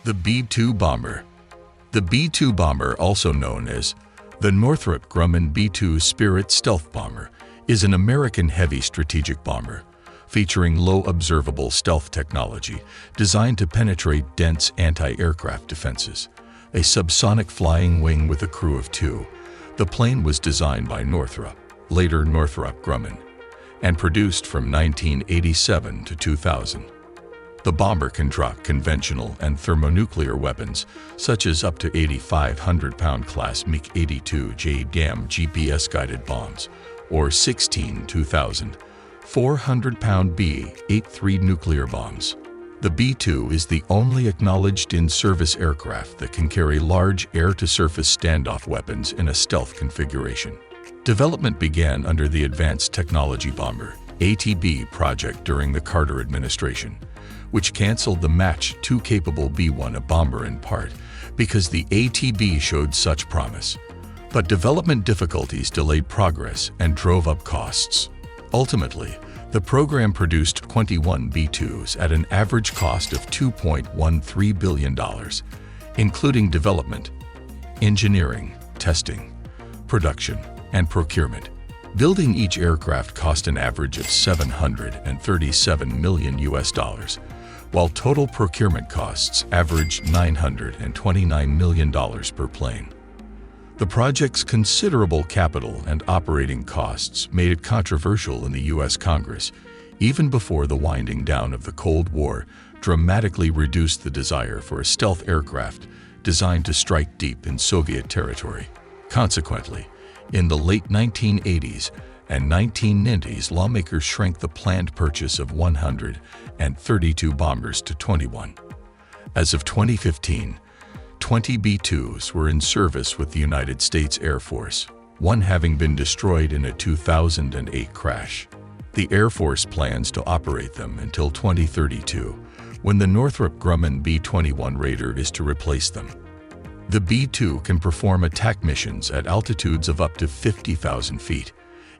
The B-2 bomber. The B-2 bomber, also known as the Northrop Grumman B-2 Spirit stealth bomber, is an American heavy strategic bomber featuring low-observable stealth technology designed to penetrate dense anti-aircraft defenses. A subsonic flying wing with a crew of 2, the plane was designed by Northrop, later Northrop Grumman, and produced from 1987 to 2000. The bomber can drop conventional and thermonuclear weapons, such as up to 8,500-pound class Mach 82 JDAM GPS-guided bombs, or 16 2,400-pound B-83 nuclear bombs. The B-2 is the only acknowledged in-service aircraft that can carry large air-to-surface standoff weapons in a stealth configuration. Development began under the Advanced Technology Bomber (ATB) project during the Carter administration, which canceled the Mach 2-capable B-1 bomber in part because the ATB showed such promise. But development difficulties delayed progress and drove up costs. Ultimately, the program produced 21 B-2s at an average cost of $2.13 billion, including development, engineering, testing, production, and procurement. Building each aircraft cost an average of $737 million, while total procurement costs averaged $929 million per plane. The project's considerable capital and operating costs made it controversial in the U.S. Congress, even before the winding down of the Cold War dramatically reduced the desire for a stealth aircraft designed to strike deep in Soviet territory. Consequently, in the late 1980s and 1990s, lawmakers shrank the planned purchase of 132 bombers to 21. As of 2015, 20 B-2s were in service with the United States Air Force, one having been destroyed in a 2008 crash. The Air Force plans to operate them until 2032, when the Northrop Grumman B-21 Raider is to replace them. The B-2 can perform attack missions at altitudes of up to 50,000 feet.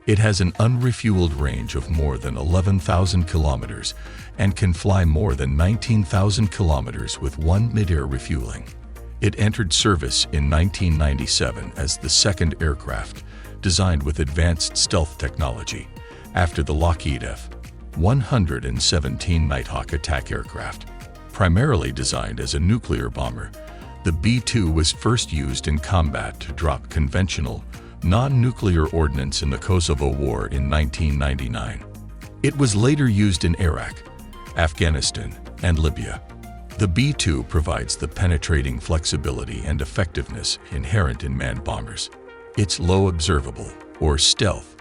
It has an unrefueled range of more than 11,000 kilometers and can fly more than 19,000 kilometers with one mid-air refueling. It entered service in 1997 as the second aircraft designed with advanced stealth technology after the Lockheed F-117 Nighthawk attack aircraft. Primarily designed as a nuclear bomber, the B-2 was first used in combat to drop conventional, non-nuclear ordnance in the Kosovo War in 1999. It was later used in Iraq, Afghanistan, and Libya. The B-2 provides the penetrating flexibility and effectiveness inherent in manned bombers. Its low-observable, or stealth,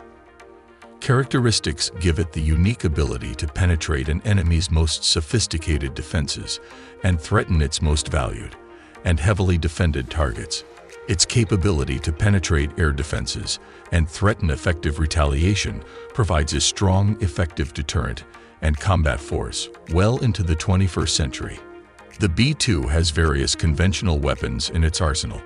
characteristics give it the unique ability to penetrate an enemy's most sophisticated defenses and threaten its most valued and heavily defended targets. Its capability to penetrate air defenses and threaten effective retaliation provides a strong, effective deterrent and combat force well into the 21st century. The B-2 has various conventional weapons in its arsenal,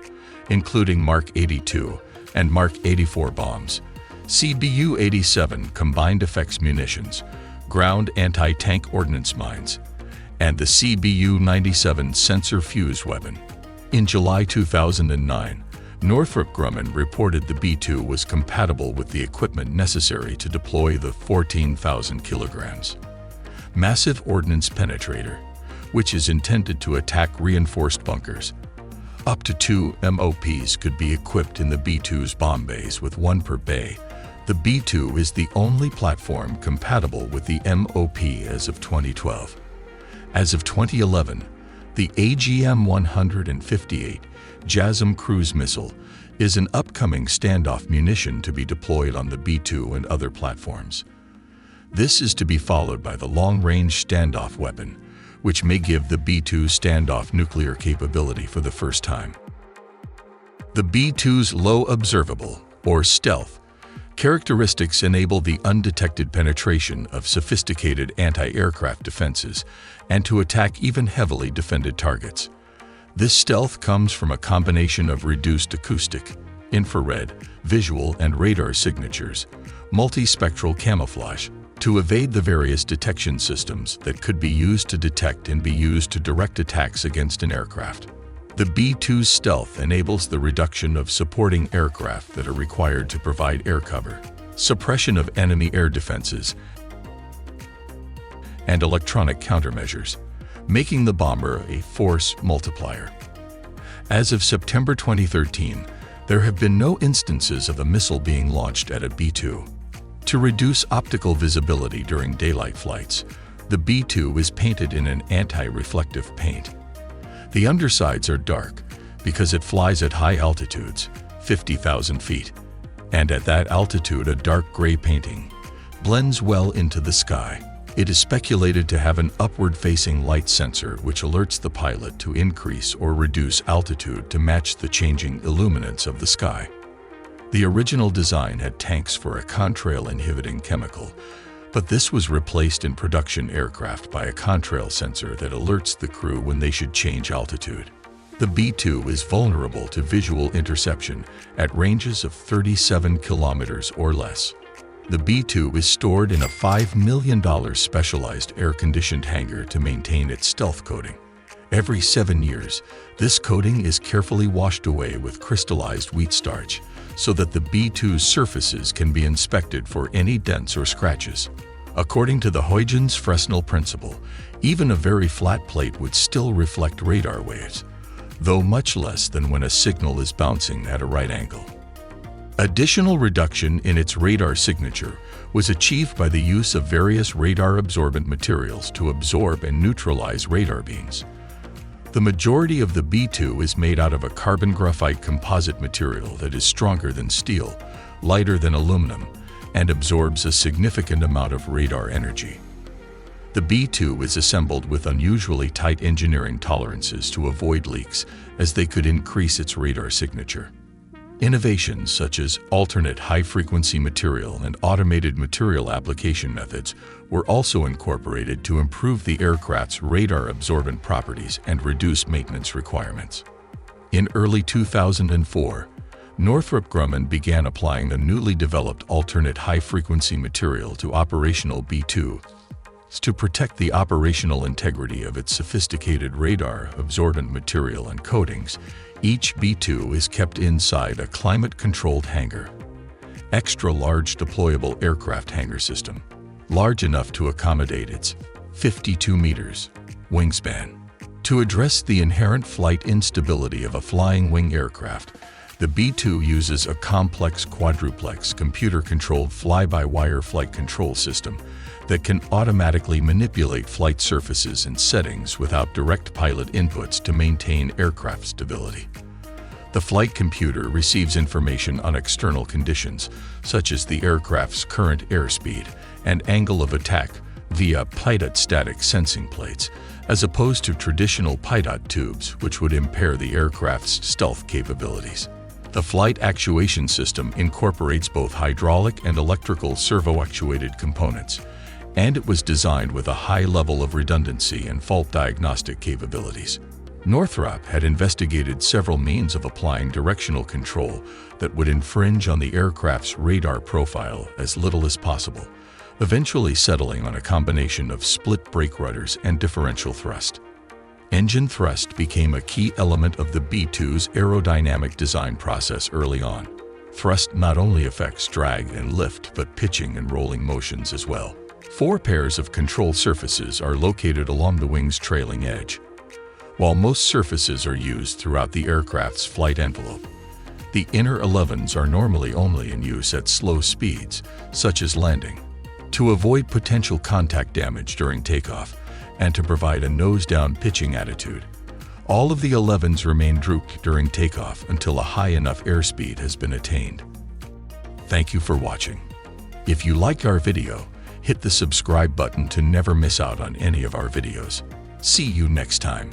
including Mach 82 and Mach 84 bombs, CBU-87 combined effects munitions, ground anti-tank ordnance mines, and the CBU-97 sensor fuse weapon. In July 2009, Northrop Grumman reported the B-2 was compatible with the equipment necessary to deploy the 14,000 kilograms massive ordnance penetrator, which is intended to attack reinforced bunkers. Up to 2 MOPs could be equipped in the B-2's bomb bays, with one per bay. The B-2 is the only platform compatible with the MOP as of 2012. As of 2011, the AGM-158 JASSM cruise missile is an upcoming standoff munition to be deployed on the B-2 and other platforms. This is to be followed by the long-range standoff weapon, which may give the B-2 standoff nuclear capability for the first time. The B-2's low-observable, or stealth, characteristics enable the undetected penetration of sophisticated anti-aircraft defenses and to attack even heavily defended targets. This stealth comes from a combination of reduced acoustic, infrared, visual, and radar signatures, multispectral camouflage, to evade the various detection systems that could be used to detect and be used to direct attacks against an aircraft. The B-2's stealth enables the reduction of supporting aircraft that are required to provide air cover, suppression of enemy air defenses, and electronic countermeasures, making the bomber a force multiplier. As of September 2013, there have been no instances of a missile being launched at a B-2. To reduce optical visibility during daylight flights, the B-2 is painted in an anti-reflective paint. The undersides are dark because it flies at high altitudes, 50,000 feet, and at that altitude a dark gray painting blends well into the sky. It is speculated to have an upward-facing light sensor which alerts the pilot to increase or reduce altitude to match the changing illuminance of the sky. The original design had tanks for a contrail inhibiting chemical, but this was replaced in production aircraft by a contrail sensor that alerts the crew when they should change altitude. The B-2 is vulnerable to visual interception at ranges of 37 kilometers or less. The B-2 is stored in a $5 million specialized air-conditioned hangar to maintain its stealth coating. Every 7 years, this coating is carefully washed away with crystallized wheat starch so that the B-2's surfaces can be inspected for any dents or scratches. According to the Huygens-Fresnel principle, even a very flat plate would still reflect radar waves, though much less than when a signal is bouncing at a right angle. Additional reduction in its radar signature was achieved by the use of various radar-absorbent materials to absorb and neutralize radar beams. The majority of the B-2 is made out of a carbon graphite composite material that is stronger than steel, lighter than aluminum, and absorbs a significant amount of radar energy. The B-2 is assembled with unusually tight engineering tolerances to avoid leaks, as they could increase its radar signature. Innovations such as alternate high-frequency material and automated material application methods were also incorporated to improve the aircraft's radar-absorbent properties and reduce maintenance requirements. In early 2004, Northrop Grumman began applying the newly developed alternate high-frequency material to operational B-2 to protect the operational integrity of its sophisticated radar-absorbent material and coatings. Each B-2 is kept inside a climate-controlled hangar. Extra-large deployable aircraft hangar system, large enough to accommodate its 52 meters wingspan. To address the inherent flight instability of a flying wing aircraft, the B-2 uses a complex quadruplex computer-controlled fly-by-wire flight control system that can automatically manipulate flight surfaces and settings without direct pilot inputs to maintain aircraft stability. The flight computer receives information on external conditions, such as the aircraft's current airspeed and angle of attack, via PIDOT static sensing plates, as opposed to traditional PIDOT tubes, which would impair the aircraft's stealth capabilities. The flight actuation system incorporates both hydraulic and electrical servo-actuated components, and it was designed with a high level of redundancy and fault diagnostic capabilities. Northrop had investigated several means of applying directional control that would infringe on the aircraft's radar profile as little as possible, eventually settling on a combination of split brake rudders and differential thrust. Engine thrust became a key element of the B-2's aerodynamic design process early on. Thrust not only affects drag and lift, but pitching and rolling motions as well. 4 pairs of control surfaces are located along the wing's trailing edge. While most surfaces are used throughout the aircraft's flight envelope, the inner 11s are normally only in use at slow speeds, such as landing, to avoid potential contact damage during takeoff and to provide a nose-down pitching attitude. All of the 11s remain drooped during takeoff until a high enough airspeed has been attained. Thank you for watching. If you liked our video, hit the subscribe button to never miss out on any of our videos. See you next time.